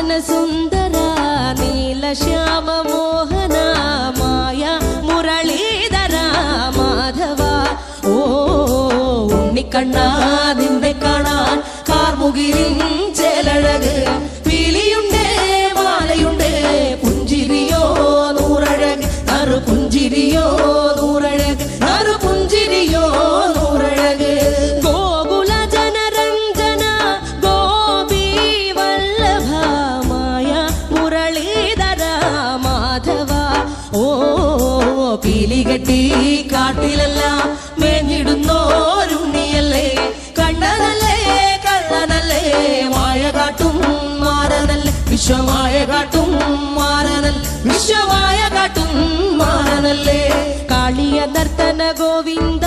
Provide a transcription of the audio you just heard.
കാഞ്ചന സുന്ദര നീലശ്യാമ മോഹന മായ മുരളീധര മാധവ ഓ ഉണ്ണിക്കണ്ണാ നിന്നെ കാണാൻ കാർമുകിലിൻ ചേലഴക് പീലിയുണ്ടേ മാലയുണ്ടേ പുഞ്ചിരിയോ നൂറഴക് നറു പുഞ്ചിരിയോ നൂറഴക് നറു പുഞ്ചിരിയോ നൂറഴക് ഗോകുല ജനരഞ്ജന ഗോപി വല്ലഭ മായ മുരളീധര മാധവ ഓ പീലികെട്ടി കാട്ടിലെല്ലാം മേഞ്ഞിടുന്നോരുണ്ണിയല്ലേ കണ്ണനല്ലേ കള്ളനല്ലേ മായ കാട്ടും മാരനല്ലേ വിശ്വമായ കാട്ടും മാരനല്ലേ വിശ്വമായ കാട്ടും മാരനല്ലേ കാളിയ നർത്തന ഗോവിന്ദ